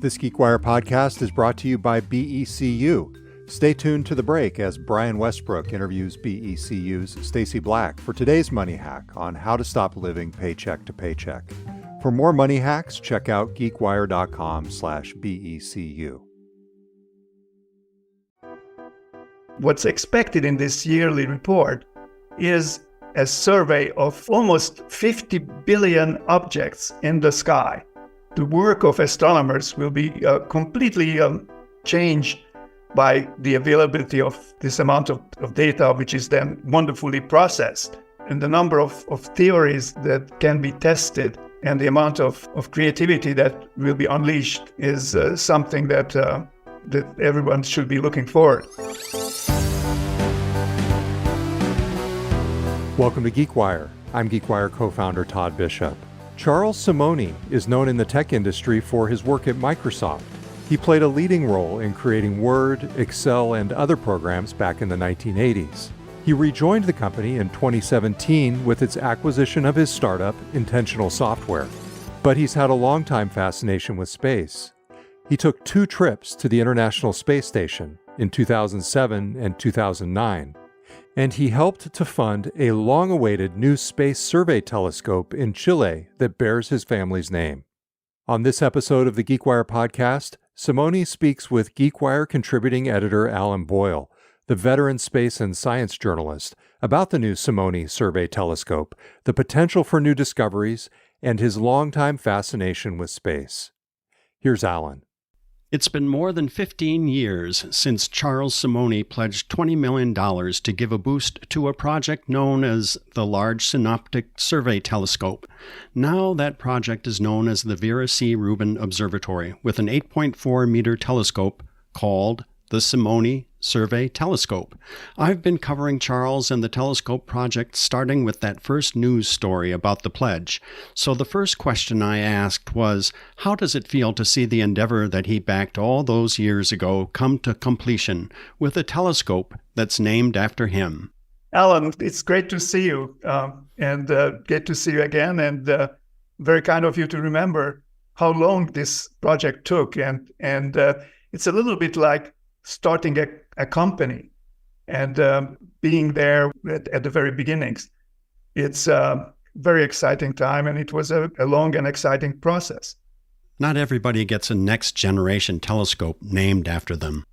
This GeekWire podcast is brought to you by BECU. Stay tuned to the break as Brian Westbrook interviews BECU's Stacy Black for today's Money Hack on how to stop living paycheck to paycheck. For more money hacks, check out geekwire.com/BECU. What's expected in this yearly report is a survey of almost 50 billion objects in the sky. The work of astronomers will be completely changed by the availability of this amount of data, which is then wonderfully processed. And the number of theories that can be tested and the amount of creativity that will be unleashed is something that everyone should be looking forward. Welcome to GeekWire. I'm GeekWire co-founder Todd Bishop. Charles Simonyi is known in the tech industry for his work at Microsoft. He played a leading role in creating Word, Excel, and other programs back in the 1980s. He rejoined the company in 2017 with its acquisition of his startup, Intentional Software. But he's had a long-time fascination with space. He took 2 trips to the International Space Station in 2007 and 2009. And he helped to fund a long-awaited new space survey telescope in Chile that bears his family's name. On this episode of the GeekWire podcast, Simonyi speaks with GeekWire contributing editor Alan Boyle, the veteran space and science journalist, about the new Simonyi Survey Telescope, the potential for new discoveries, and his longtime fascination with space. Here's Alan. It's been more than 15 years since Charles Simonyi pledged $20 million to give a boost to a project known as the Large Synoptic Survey Telescope. Now that project is known as the Vera C. Rubin Observatory, with an 8.4-meter telescope called the Simonyi Survey Telescope. I've been covering Charles and the telescope project starting with that first news story about the pledge. So the first question I asked was, how does it feel to see the endeavor that he backed all those years ago come to completion with a telescope that's named after him? Alan, it's great to see you and get to see you again, and very kind of you to remember how long this project took. And it's a little bit like starting a company and being there at the very beginnings. It's a very exciting time, and it was a long and exciting process. Not everybody gets a next-generation telescope named after them.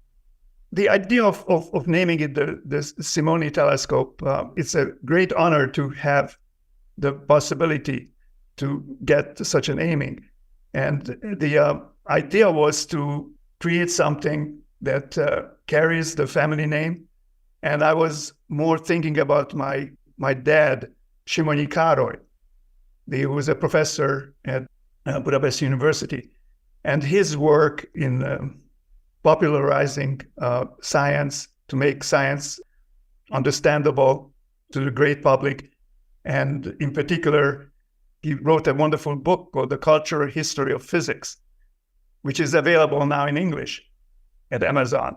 The idea of naming it the Simonyi Telescope, it's a great honor to have the possibility to get such a naming. And the idea was to create something that carries the family name. And I was more thinking about my dad, Simonyi. He was a professor at Budapest University. And his work in popularizing science, to make science understandable to the great public. And in particular, he wrote a wonderful book called The Cultural History of Physics, which is available now in English at Amazon.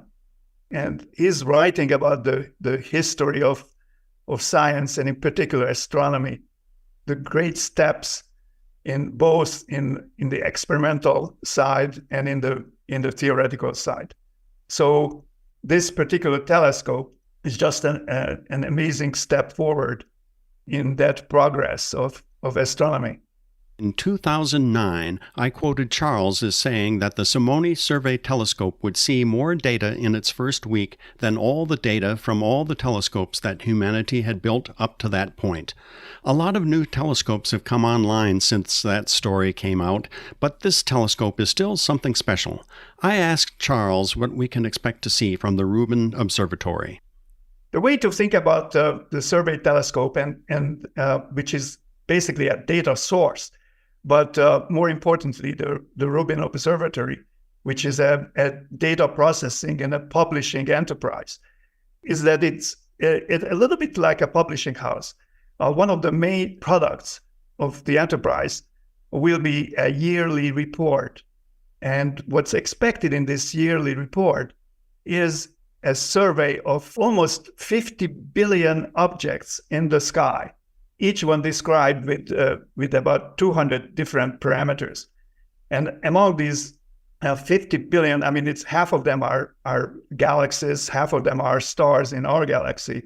And he's writing about the history of science, and in particular astronomy, the great steps in both in the experimental side and in the theoretical side. So this particular telescope is just an amazing step forward in that progress of astronomy. In 2009, I quoted Charles as saying that the Simonyi Survey Telescope would see more data in its first week than all the data from all the telescopes that humanity had built up to that point. A lot of new telescopes have come online since that story came out, but this telescope is still something special. I asked Charles what we can expect to see from the Rubin Observatory. The way to think about the Survey Telescope, and which is basically a data source, but more importantly, the Rubin Observatory, which is a data processing and a publishing enterprise, is that it's a little bit like a publishing house. One of the main products of the enterprise will be a yearly report. And what's expected in this yearly report is a survey of almost 50 billion objects in the sky, each one described with about 200 different parameters. And among these 50 billion. I mean, it's half of them are galaxies, half of them are stars in our galaxy,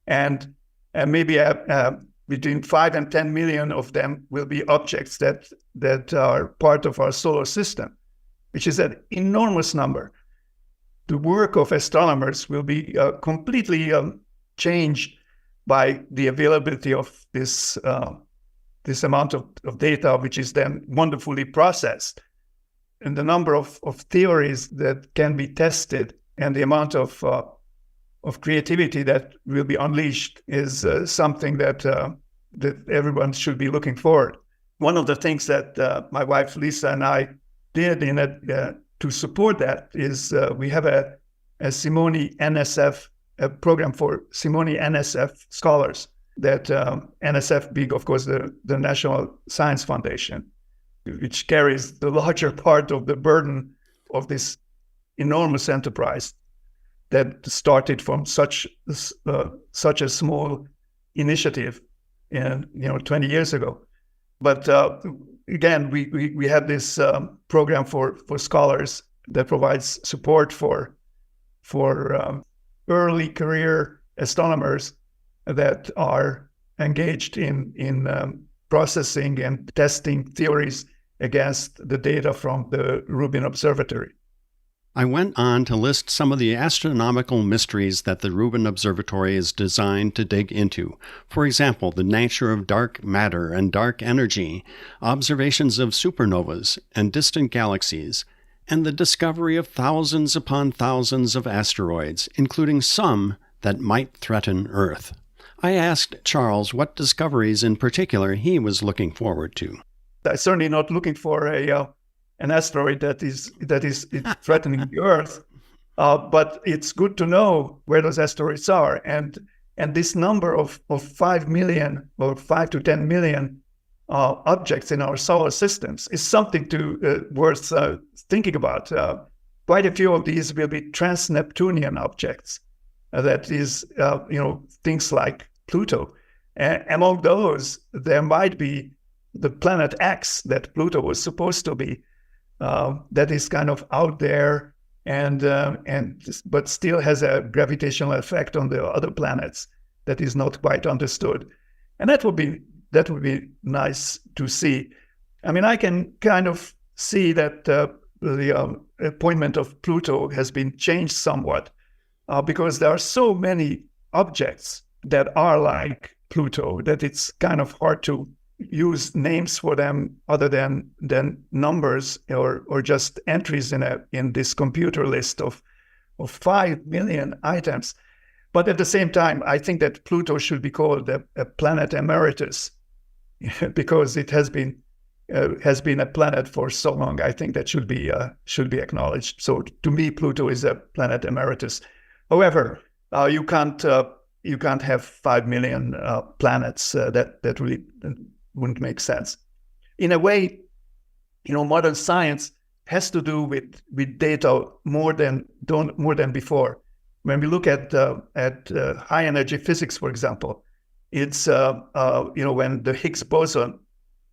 and maybe between 5 and 10 million of them will be objects that are part of our solar system, which is an enormous number. The work of astronomers will be completely changed by the availability of this amount of data, which is then wonderfully processed. And the number of theories that can be tested and the amount of creativity that will be unleashed is something that everyone should be looking forward. One of the things that my wife Lisa and I did to support that is we have a Simonyi NSF, a program for Simonyi NSF scholars that NSF being, of course, the National Science Foundation, which carries the larger part of the burden of this enormous enterprise that started from such a small initiative, 20 years ago. But again, we have this program for scholars that provides support for early career astronomers that are engaged in processing and testing theories against the data from the Rubin Observatory. I went on to list some of the astronomical mysteries that the Rubin Observatory is designed to dig into. For example, the nature of dark matter and dark energy, observations of supernovas and distant galaxies, and the discovery of thousands upon thousands of asteroids, including some that might threaten Earth. I asked Charles what discoveries in particular he was looking forward to. I'm certainly not looking for an asteroid that is threatening the Earth, but it's good to know where those asteroids are. And this number of 5 million or 5 to 10 million objects in our solar systems is something worth thinking about. Quite a few of these will be trans-Neptunian objects. That is, things like Pluto. Among those, there might be the planet X that Pluto was supposed to be. That is kind of out there but still has a gravitational effect on the other planets that is not quite understood. And that would be nice to see. I mean, I can kind of see that the appointment of Pluto has been changed somewhat because there are so many objects that are like Pluto that it's kind of hard to use names for them other than numbers or just entries in this computer list of 5 million items. But at the same time, I think that Pluto should be called a planet emeritus because it has been a planet for so long. I think that should be acknowledged. So to me, Pluto is a planet emeritus. However, you can't have 5 million planets. That really wouldn't make sense. In a way, modern science has to do with data more than before. When we look at high energy physics, for example, it's when the Higgs boson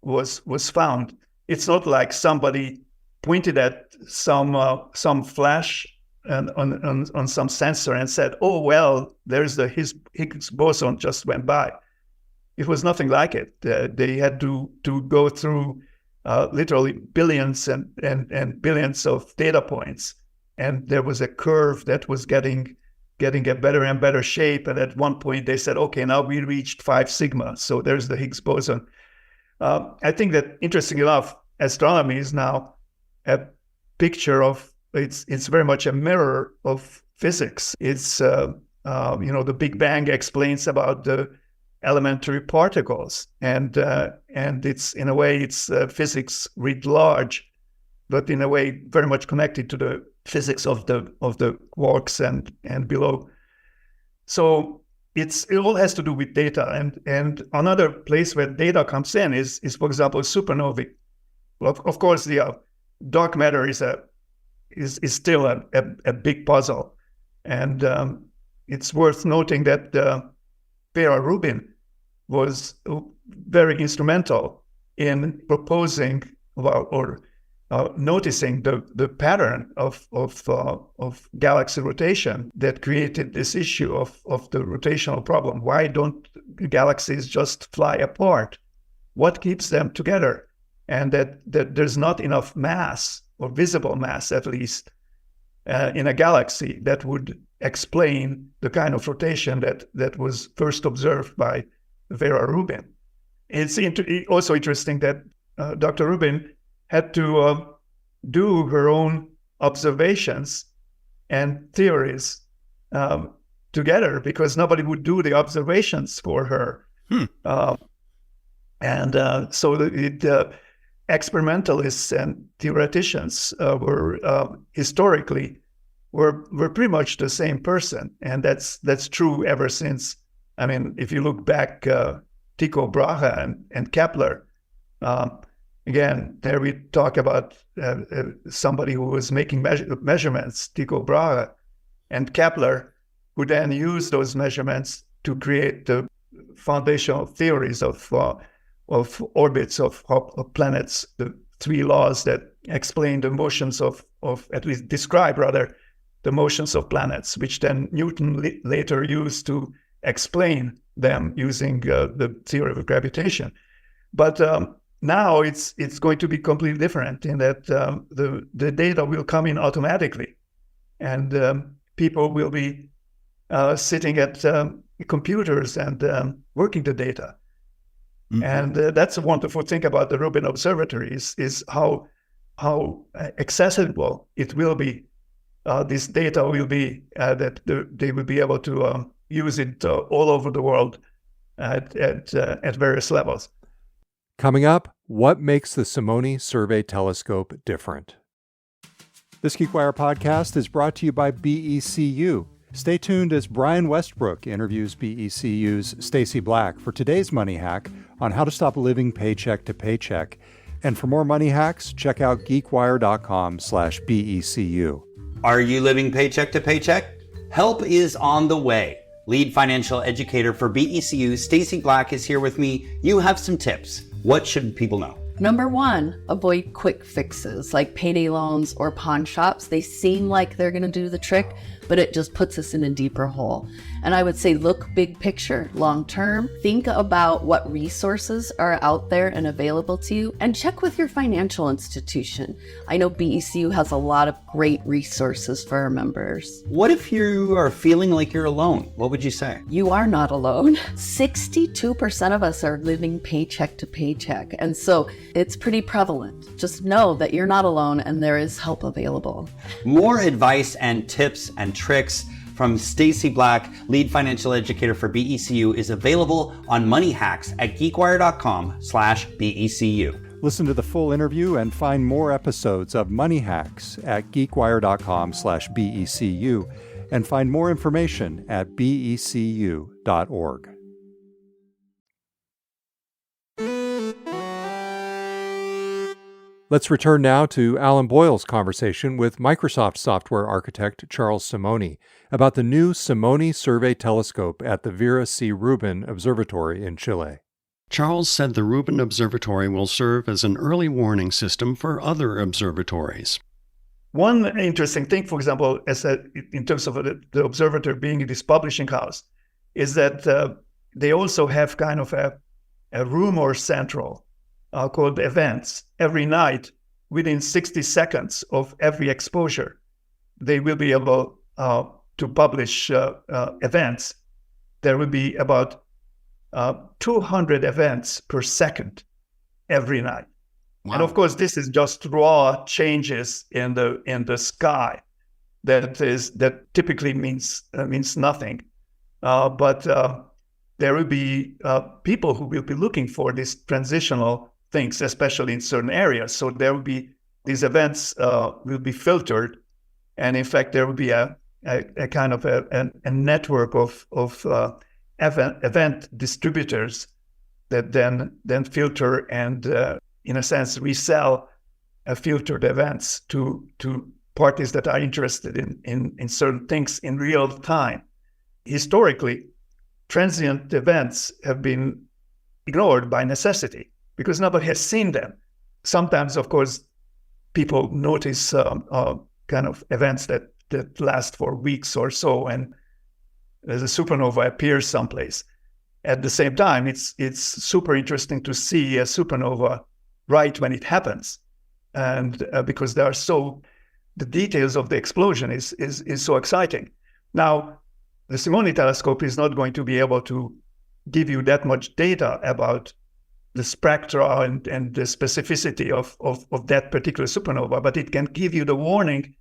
was found, it's not like somebody pointed at some flash on some sensor and said, "Oh well, there's the Higgs boson just went by." It was nothing like it. They had to go through literally billions and billions of data points, and there was a curve that was getting a better and better shape. And at one point, they said, "Okay, now we reached 5 sigma, so there's the Higgs boson." I think that, interesting enough, astronomy is now a picture of it's very much a mirror of physics. It's the Big Bang explains about the elementary particles, and it's in a way it's physics writ large, but in a way very much connected to the physics of the quarks and below. So it all has to do with data, and another place where data comes in is for example supernovae. Of course, the dark matter is still a big puzzle, and it's worth noting that Vera Rubin was very instrumental in proposing or noticing the pattern of galaxy rotation that created this issue of the rotational problem. Why don't galaxies just fly apart? What keeps them together? And that there's not enough mass, or visible mass at least, in a galaxy that would explain the kind of rotation that was first observed by Vera Rubin. It's also interesting that Dr. Rubin had to do her own observations and theories together, because nobody would do the observations for her. So the experimentalists and theoreticians were historically pretty much the same person, and that's true ever since. I mean, if you look back, Tycho Brahe and Kepler. Again, there we talk about somebody who was making measurements, Tycho Brahe, and Kepler, who then used those measurements to create the foundational theories of orbits of planets, the three laws that explain the motions of at least describe rather the motions of planets, which then Newton later used to explain them using the theory of gravitation. But now it's going to be completely different in that the data will come in automatically, and people will be sitting at computers and working the data. Mm-hmm. And that's a wonderful thing about the Rubin Observatory is how accessible it will be. This data will be that they will be able to use it all over the world at various levels. Coming up, what makes the Simonyi Survey Telescope different? This GeekWire podcast is brought to you by BECU. Stay tuned as Brian Westbrook interviews BECU's Stacy Black for today's Money Hack on how to stop living paycheck to paycheck. And for more money hacks, check out geekwire.com/BECU. Are you living paycheck to paycheck? Help is on the way. Lead financial educator for BECU, Stacy Black, is here with me. You have some tips. What should people know? Number one, avoid quick fixes like payday loans or pawn shops. They seem like they're going to do the trick, but it just puts us in a deeper hole. And I would say look big picture, long term. Think about what resources are out there and available to you, and check with your financial institution. I know BECU has a lot of great resources for our members. What if you are feeling like you're alone? What would you say? You are not alone. 62% of us are living paycheck to paycheck. And so it's pretty prevalent. Just know that you're not alone and there is help available. More advice and tips and tricks from Stacy Black, lead financial educator for BECU, is available on Money Hacks at geekwire.com/BECU. Listen to the full interview and find more episodes of Money Hacks at geekwire.com/BECU, and find more information at becu.org. Let's return now to Alan Boyle's conversation with Microsoft software architect Charles Simonyi about the new Simonyi Survey Telescope at the Vera C. Rubin Observatory in Chile. Charles said the Rubin Observatory will serve as an early warning system for other observatories. One interesting thing, for example, in terms of the observatory being this publishing house, is that they also have kind of a room or central called events. Every night, within 60 seconds of every exposure, they will be able to publish events. There will be about 200 events per second every night. Wow. And of course, this is just raw changes in the sky. That typically means nothing. But there will be people who will be looking for these transitional things, especially in certain areas. So there will be these events will be filtered, and in fact, there will be a kind of a network of event distributors that then filter and in a sense resell filtered events to parties that are interested in certain things in real time. Historically, transient events have been ignored by necessity because nobody has seen them. Sometimes, of course, people notice kind of events that last for weeks or so, and as a supernova appears someplace. At the same time, it's super interesting to see a supernova right when it happens, and because the details of the explosion is so exciting. Now, the Simonyi telescope is not going to be able to give you that much data about the spectra and the specificity of that particular supernova, but it can give you the warning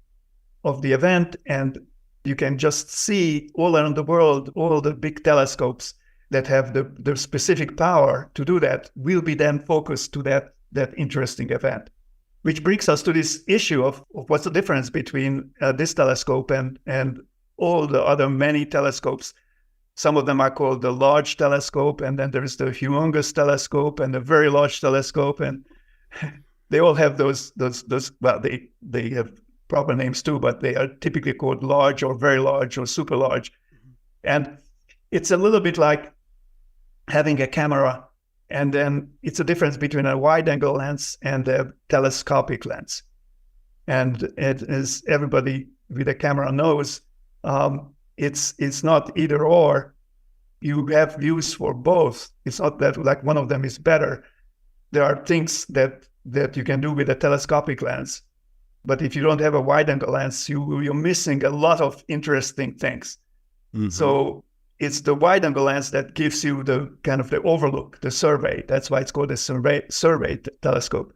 of the event, and you can just see all around the world, all the big telescopes that have the specific power to do that will be then focused to that interesting event. Which brings us to this issue of what's the difference between this telescope and all the other many telescopes. Some of them are called the large telescope, and then there's the humongous telescope and the very large telescope, and they all have those well, they have proper names too, but they are typically called large or very large or super large. And it's a little bit like having a camera, and then it's a difference between a wide-angle lens and a telescopic lens. And it is, everybody with a camera knows, it's not either or. You have views for both. It's not that like one of them is better. There are things that you can do with a telescopic lens, but if you don't have a wide-angle lens, you're missing a lot of interesting things. Mm-hmm. So it's the wide-angle lens that gives you the kind of the overlook, the survey. That's why it's called a survey telescope.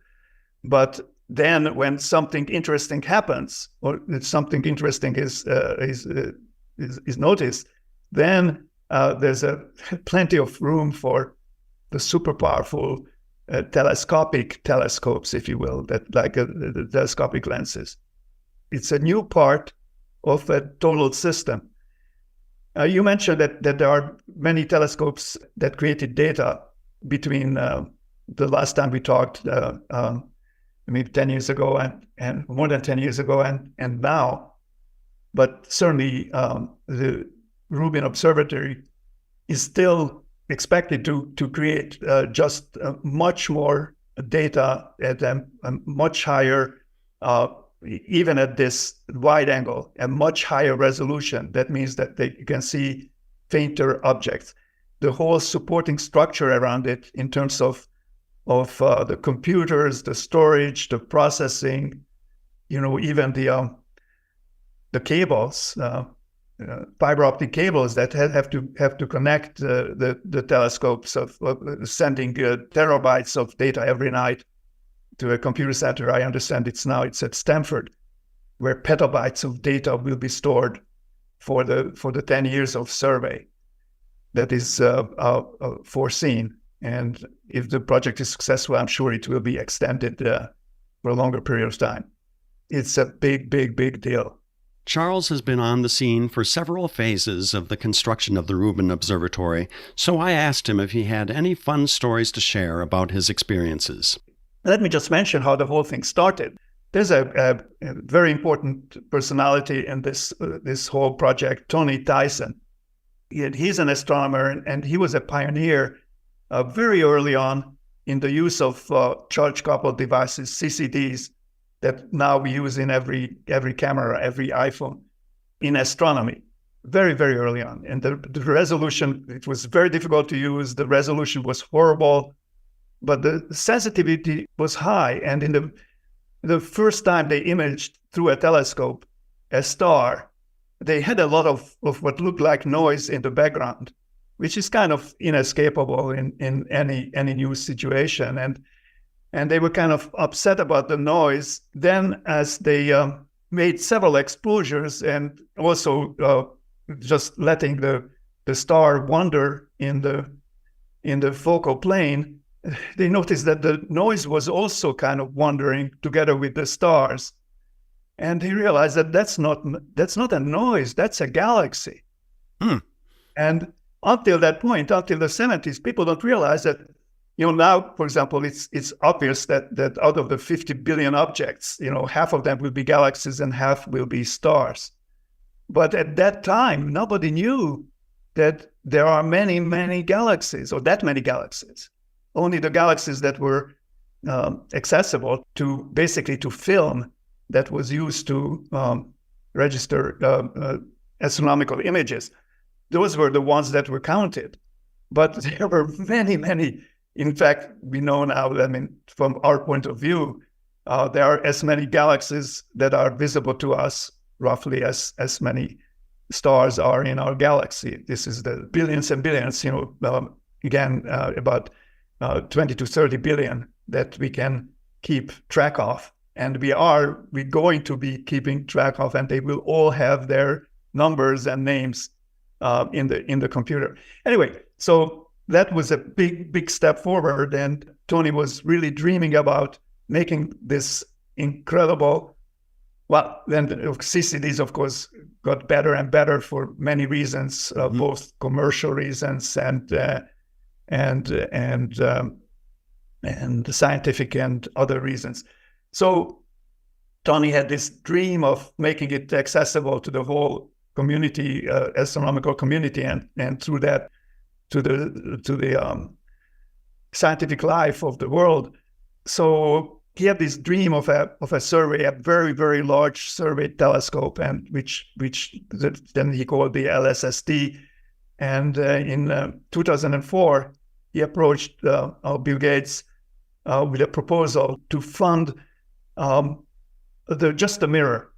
But then when something interesting happens, or if something interesting is noticed, then there's plenty of room for the super powerful telescopic telescopes, if you will, that like the telescopic lenses. It's a new part of a total system. You mentioned that there are many telescopes that created data between the last time we talked, maybe 10 years ago and more than 10 years ago and now. But certainly the Rubin Observatory is still expected to create just much more data at a much higher, even at this wide angle, a much higher resolution. That means that they can see fainter objects. The whole supporting structure around it in terms of the computers, the storage, the processing, even the cables, fiber optic cables that have to connect the telescopes of sending terabytes of data every night to a computer center. I understand it's at Stanford, where petabytes of data will be stored for the 10 years of survey that is foreseen. And if the project is successful, I'm sure it will be extended for a longer period of time. It's a big, big, big deal. Charles has been on the scene for several phases of the construction of the Rubin Observatory, so I asked him if he had any fun stories to share about his experiences. Let me just mention how the whole thing started. There's a very important personality in this whole project, Tony Tyson. He's an astronomer, and he was a pioneer very early on in the use of charge-coupled devices, CCDs, that now we use in every camera, every iPhone, in astronomy, very, very early on. And the resolution, it was very difficult to use. The resolution was horrible, but the sensitivity was high. And in the first time they imaged through a telescope a star, they had a lot of what looked like noise in the background, which is kind of inescapable in any new situation. And they were kind of upset about the noise. Then as they made several exposures and also just letting the star wander in the focal plane, they noticed that the noise was also kind of wandering together with the stars. And they realized that that's not a noise, that's a galaxy. And until that point, until the 70s, people don't realize that, now, for example, it's obvious that out of the 50 billion objects, half of them will be galaxies and half will be stars. But at that time, nobody knew that there are many, many galaxies, or that many galaxies. Only the galaxies that were accessible to basically to film that was used to register astronomical images. Those were the ones that were counted. But there were many, many. In fact, we know now, I mean, from our point of view, there are as many galaxies that are visible to us, roughly as many stars are in our galaxy. This is the billions and billions, again, about 20 to 30 billion that we can keep track of. And we're going to be keeping track of, and they will all have their numbers and names in the computer. Anyway, so that was a big step forward, and Tony was really dreaming about making this incredible. Well, then CCDs, of course, got better and better for many reasons, both commercial reasons and scientific and other reasons. So Tony had this dream of making it accessible to the whole community, astronomical community, and through that to the scientific life of the world. So he had this dream of a survey, a very, very large survey telescope, and which then he called the LSST. And in 2004, he approached Bill Gates with a proposal to fund just the mirror.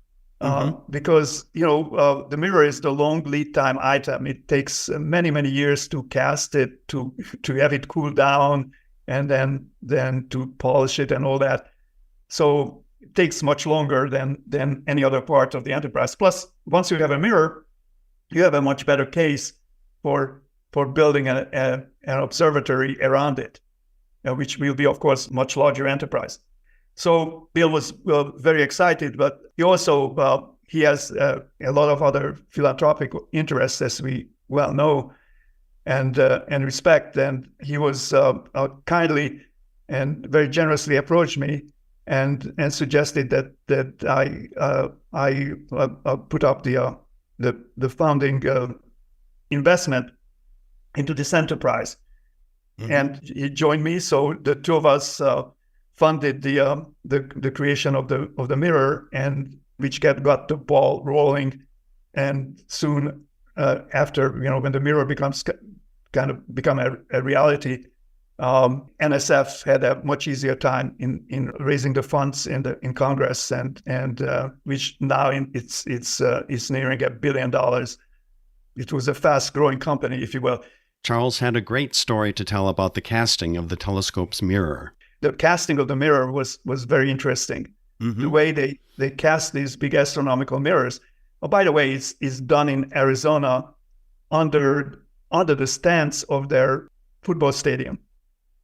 Because the mirror is the long lead time item. It takes many, many years to cast it, to have it cool down, and then to polish it and all that. So it takes much longer than any other part of the enterprise. Plus, once you have a mirror, you have a much better case for building an observatory around it, which will be, of course, much larger enterprise. So Bill was very excited, but he also he has a lot of other philanthropic interests, as we well know, and respect. And he was kindly and very generously approached me and suggested that I put up the founding investment into this enterprise, and he joined me. So the two of us funded the creation of the mirror, and which got the ball rolling. And soon after, when the mirror become a reality, NSF had a much easier time in raising the funds in Congress, and which now it's nearing $1 billion. It was a fast-growing company, if you will. Charles had a great story to tell about the casting of the telescope's mirror. The casting of the mirror was very interesting. The way they cast these big astronomical mirrors. Oh, by the way, it's done in Arizona under the stands of their football stadium,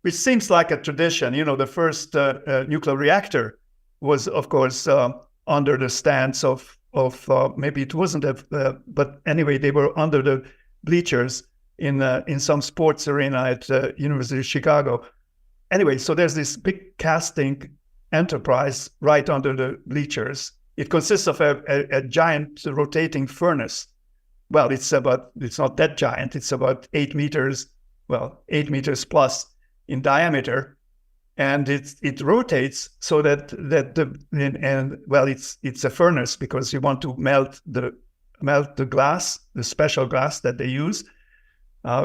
which seems like a tradition. The first nuclear reactor was, of course, under the stands of maybe it wasn't, but anyway, they were under the bleachers in some sports arena at University of Chicago. Anyway, so there's this big casting enterprise right under the bleachers. It consists of a giant rotating furnace. Well, it's not that giant. It's about 8 meters plus in diameter, and it rotates so that it's a furnace because you want to melt the glass, the special glass that they use.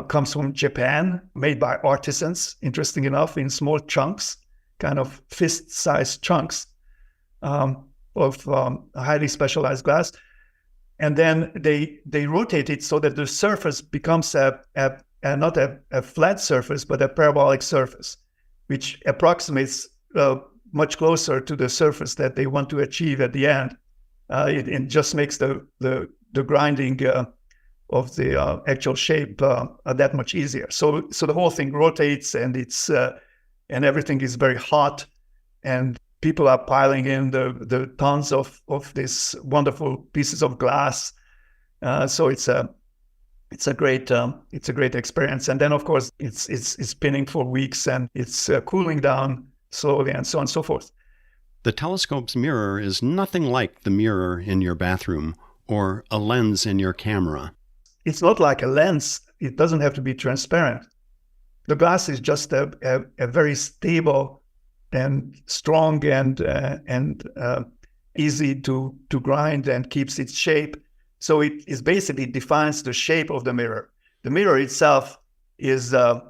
Comes from Japan, made by artisans, interesting enough, in small chunks, kind of fist-sized chunks of highly specialized glass. And then they rotate it so that the surface becomes not a flat surface, but a parabolic surface, which approximates much closer to the surface that they want to achieve at the end. It just makes the grinding of the actual shape that much easier. So the whole thing rotates, and it's and everything is very hot, and people are piling in the tons of these wonderful pieces of glass. So it's a great experience. And then of course it's spinning for weeks, and it's cooling down slowly, and so on and so forth. The telescope's mirror is nothing like the mirror in your bathroom or a lens in your camera. It's not like a lens. It doesn't have to be transparent. The glass is just a very stable strong and easy to grind and keeps its shape. So it is basically defines the shape of the mirror. The mirror itself is a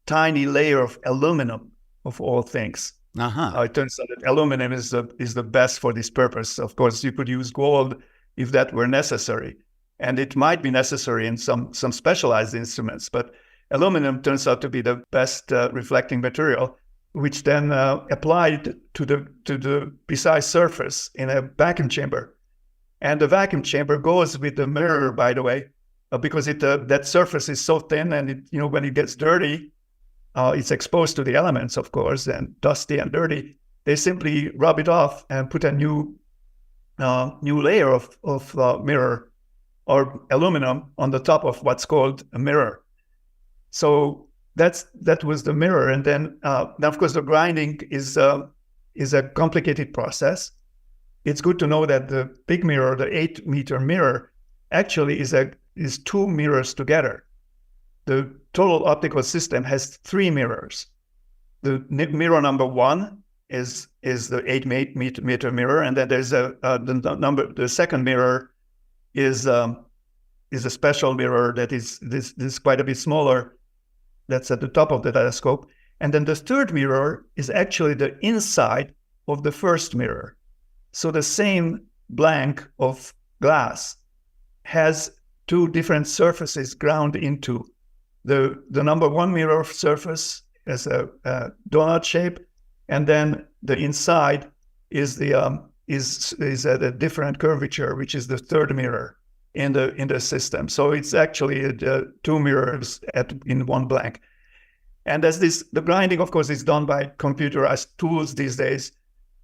tiny layer of aluminum, of all things. It turns out that aluminum is the best for this purpose. Of course, you could use gold if that were necessary, and it might be necessary in some specialized instruments. But aluminum turns out to be the best reflecting material, which then applied to the precise surface in a vacuum chamber. And the vacuum chamber goes with the mirror, by the way, because that surface is so thin, and when it gets dirty, it's exposed to the elements, of course, and dusty and dirty. They simply rub it off and put a new layer of mirror or aluminum on the top of what's called a mirror. So that was the mirror, and then of course the grinding is a complicated process. It's good to know that the big mirror, the 8-meter mirror, actually is 2 mirrors together. The total optical system has 3 mirrors. The mirror number 1 is the 8-meter mirror, and then there's the second mirror is a special mirror that is quite a bit smaller. That's at the top of the telescope. And then the third mirror is actually the inside of the first mirror. So the same blank of glass has 2 different surfaces ground into. The number 1 mirror surface has a donut shape, and then the inside is is at a different curvature, which is the third mirror in the system. So it's actually 2 mirrors in one blank. And the grinding, of course, is done by computerized tools these days,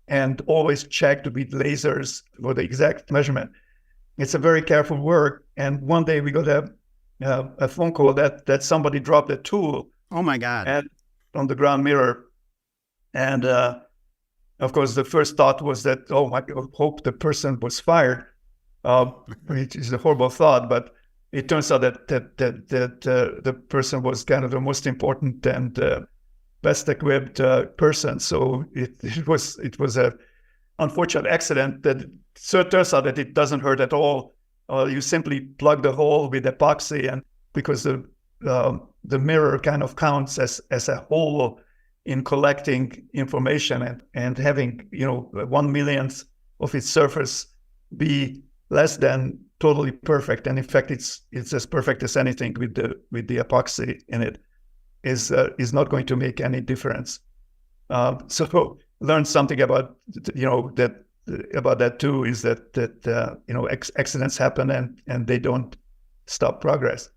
and always checked with lasers for the exact measurement. It's a very careful work. And one day we got a phone call that somebody dropped a tool. Oh my God! On the ground mirror, and of course the first thought was that, oh, I hope the person was fired, which is a horrible thought. But it turns out that the person was kind of the most important and best equipped person. So it was a unfortunate accident that turns out that it doesn't hurt at all. You simply plug the hole with epoxy, and because the mirror kind of counts as a whole in collecting information and having 1/millionth of its surface be less than totally perfect, and in fact it's as perfect as anything with the epoxy in it, is not going to make any difference. So learn something about that too, is that accidents happen and they don't stop progress.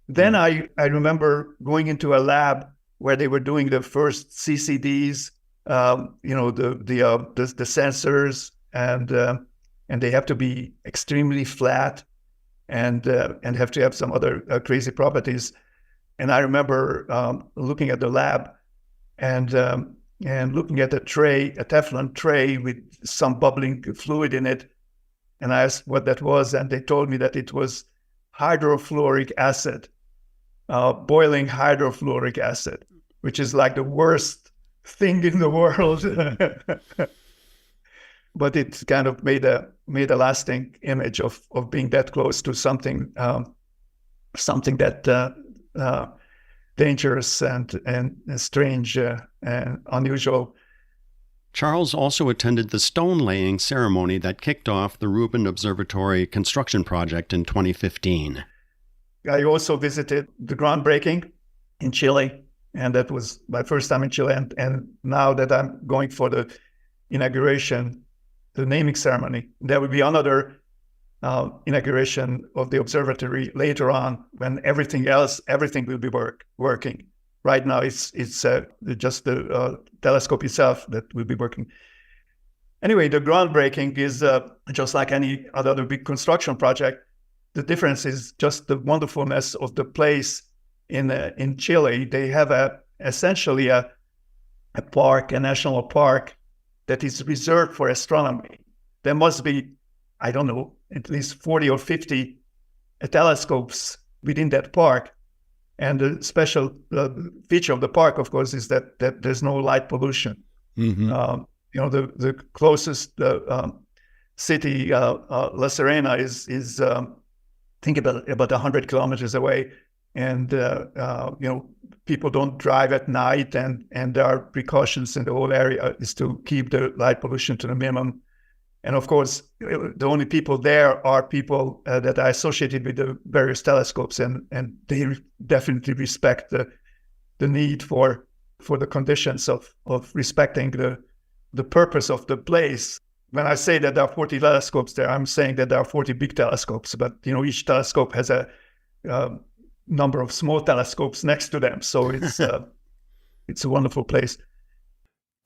Then I remember going into a lab where they were doing the first CCDs, the sensors, and they have to be extremely flat and have to have some other crazy properties. And I remember looking at the lab and looking at a Teflon tray with some bubbling fluid in it. And I asked what that was, and they told me that it was hydrofluoric acid, boiling hydrofluoric acid, which is like the worst thing in the world. But it kind of made a lasting image of being that close to something that dangerous and strange and unusual. Charles also attended the stone-laying ceremony that kicked off the Rubin Observatory construction project in 2015. I also visited the groundbreaking in Chile, and that was my first time in Chile. And now that I'm going for the inauguration, the naming ceremony, there will be another inauguration of the observatory later on, when everything will be working. Right now, it's just the telescope itself that will be working. Anyway, the groundbreaking is just like any other big construction project. The difference is just the wonderfulness of the place in Chile. They have essentially a park, a national park that is reserved for astronomy. There must be, I don't know, at least 40 or 50 telescopes within that park. And the special feature of the park, of course, is that there's no light pollution. The closest city, La Serena, is think about 100 kilometers away, and people don't drive at night, and there are precautions in the whole area is to keep the light pollution to the minimum. And of course, the only people there are people that are associated with the various telescopes, and they definitely respect the need for the conditions of respecting the purpose of the place. When I say that there are 40 telescopes there, I'm saying that there are 40 big telescopes, but each telescope has a number of small telescopes next to them. So it's it's a wonderful place.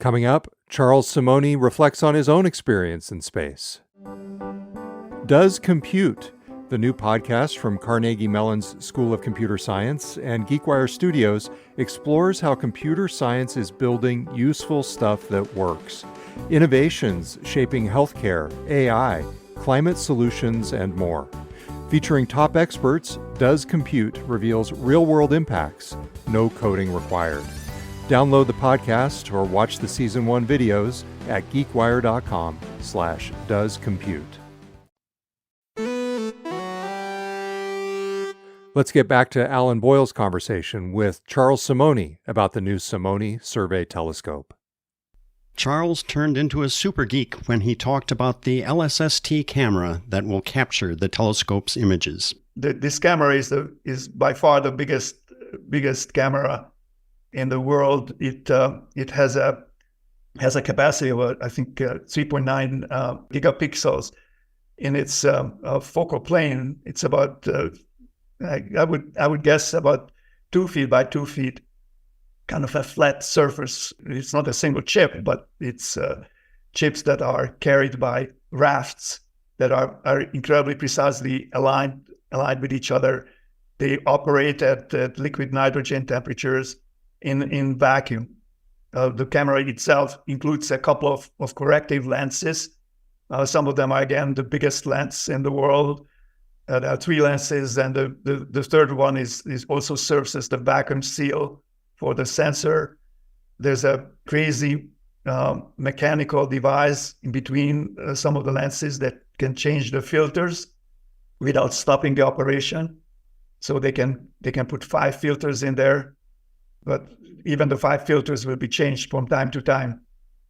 Coming up, Charles Simonyi reflects on his own experience in space. Does Compute, the new podcast from Carnegie Mellon's School of Computer Science and GeekWire Studios, explores how computer science is building useful stuff that works. Innovations shaping healthcare, AI, climate solutions, and more. Featuring top experts, Does Compute reveals real-world impacts, no coding required. Download the podcast or watch the Season 1 videos at geekwire.com/doescompute. Let's get back to Alan Boyle's conversation with Charles Simonyi about the new Simonyi Survey Telescope. Charles turned into a super geek when he talked about the LSST camera that will capture the telescope's images. This camera is by far the biggest camera in the world. It has a capacity of I think 3.9 gigapixels in its focal plane. It's about I would guess about 2 feet by 2 feet, kind of a flat surface. It's not a single chip, but it's chips that are carried by rafts that are incredibly precisely aligned with each other. They operate at liquid nitrogen temperatures in vacuum. The camera itself includes a couple of corrective lenses. Some of them are, again, the biggest lens in the world. There are 3 lenses, and the third one is also serves as the vacuum seal for the sensor. There's a crazy mechanical device in between some of the lenses that can change the filters without stopping the operation. So they can put 5 filters in there, but even the 5 filters will be changed from time to time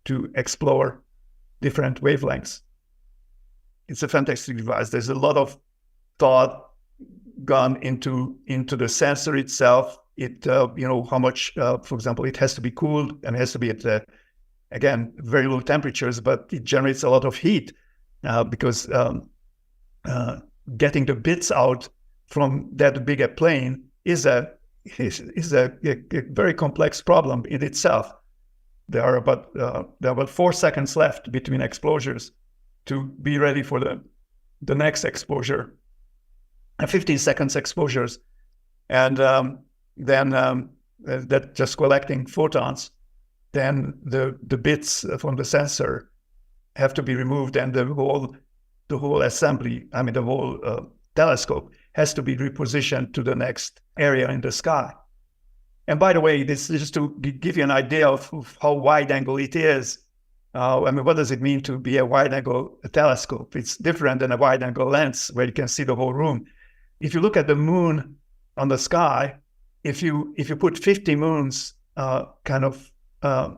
to explore different wavelengths. It's a fantastic device. There's a lot of thought gone into the sensor itself. It how much, for example, it has to be cooled, and it has to be at again very low temperatures, but it generates a lot of heat because getting the bits out from that big a plane is a very complex problem in itself. There are about 4 seconds left between exposures to be ready for the next exposure, 15 seconds exposures, and then that just collecting photons. Then the bits from the sensor have to be removed, and the whole assembly, the whole telescope has to be repositioned to the next area in the sky. And by the way, this is just to give you an idea of how wide angle it is. What does it mean to be a wide angle telescope? It's different than a wide angle lens where you can see the whole room. If you look at the moon on the sky, if you put 50 moons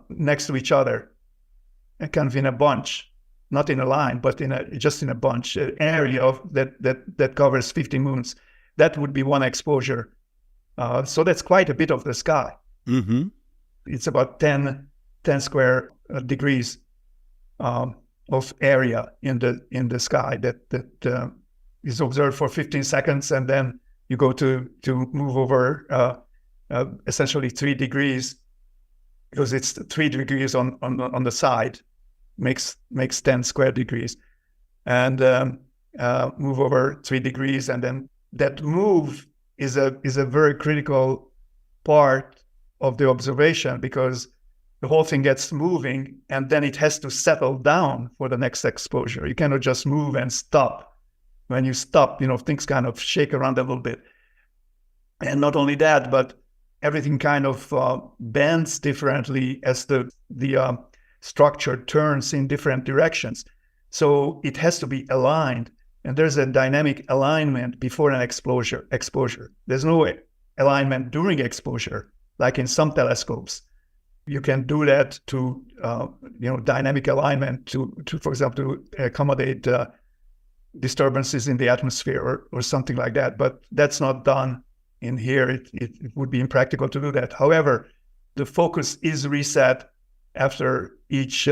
next to each other, kind of in a bunch, not in a line, but just in a bunch, an area that covers 50 moons, that would be one exposure. So that's quite a bit of the sky. Mm-hmm. It's about 10 square degrees of area in the sky that is observed for 15 seconds, and then you go to move over essentially 3 degrees, because it's 3 degrees on the side makes 10 square degrees, and move over 3 degrees, and then that move is a very critical part of the observation, because the whole thing gets moving and then it has to settle down for the next exposure. You cannot just move and stop. When you stop, things kind of shake around a little bit. And not only that, but everything kind of bends differently as the structure turns in different directions. So it has to be aligned. And there's a dynamic alignment before an exposure. There's no alignment during exposure, like in some telescopes. You can do that to, dynamic alignment to, for example, to accommodate disturbances in the atmosphere or something like that. But that's not done in here. It would be impractical to do that. However, the focus is reset after each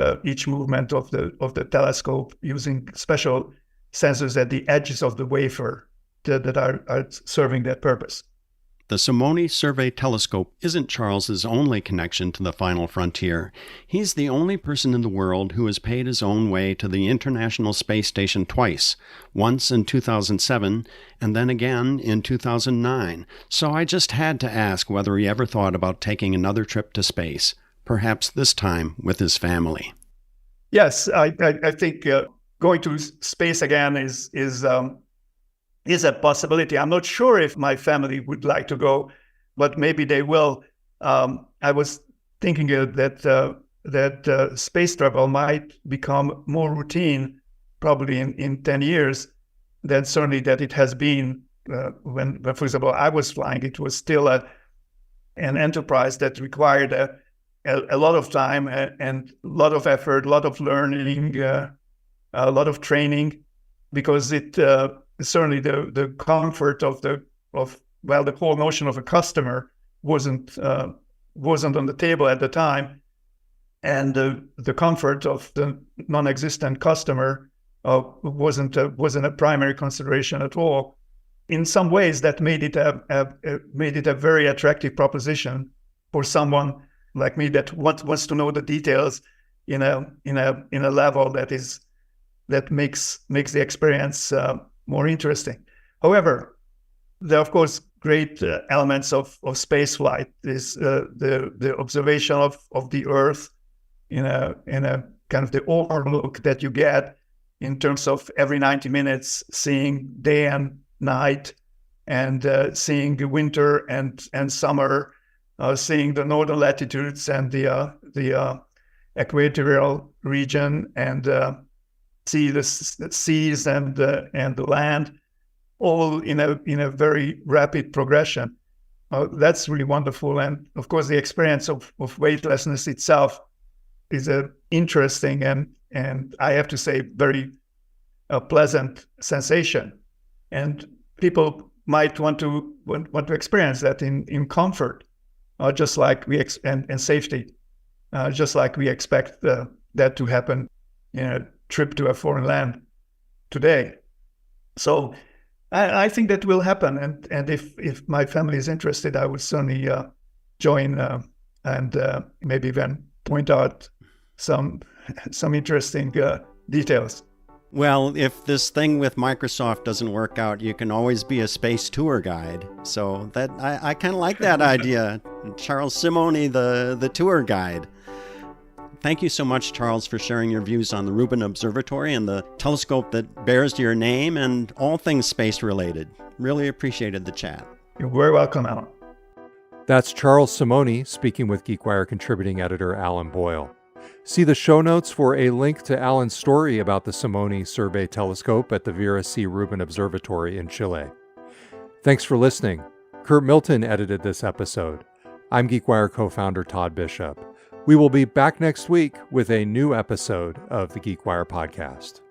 movement of the telescope using special sensors at the edges of the wafer that are serving that purpose. The Simonyi Survey Telescope isn't Charles's only connection to the final frontier. He's the only person in the world who has paid his own way to the International Space Station twice, once in 2007 and then again in 2009. So I just had to ask whether he ever thought about taking another trip to space, perhaps this time with his family. Yes, I think going to space again is a possibility. I'm not sure if my family would like to go, but maybe they will. I was thinking that space travel might become more routine, probably in 10 years, than certainly that it has been when, for example, I was flying. It was still an enterprise that required a lot of time and a lot of effort, a lot of learning, a lot of training, because it certainly the comfort of the whole notion of a customer wasn't on the table at the time, and the comfort of the non-existent customer wasn't a primary consideration at all. In some ways, that made it a very attractive proposition for someone like me that wants to know the details in a level that makes the experience more interesting. However, there are of course great elements of space flight. Is the observation of the Earth in a kind of the overlook that you get in terms of every 90 minutes seeing day and night, and seeing the winter and summer, seeing the northern latitudes and the equatorial region, and see the seas and the land, all in a very rapid progression. That's really wonderful. And of course, the experience of weightlessness itself is a interesting and I have to say very pleasant sensation. And people might want to experience that in comfort, just like and safety, just like we expect that to happen in a trip to a foreign land today. So I think that will happen, and if my family is interested, I would certainly join and maybe even point out some interesting details. Well, if this thing with Microsoft doesn't work out, you can always be a space tour guide. So that I kind of like that idea. Charles Simonyi, the tour guide. Thank you so much, Charles, for sharing your views on the Rubin Observatory and the telescope that bears your name and all things space-related. Really appreciated the chat. You're very welcome, Alan. That's Charles Simonyi speaking with GeekWire contributing editor Alan Boyle. See the show notes for a link to Alan's story about the Simonyi Survey Telescope at the Vera C. Rubin Observatory in Chile. Thanks for listening. Curt Milton edited this episode. I'm GeekWire co-founder Todd Bishop. We will be back next week with a new episode of the GeekWire Podcast.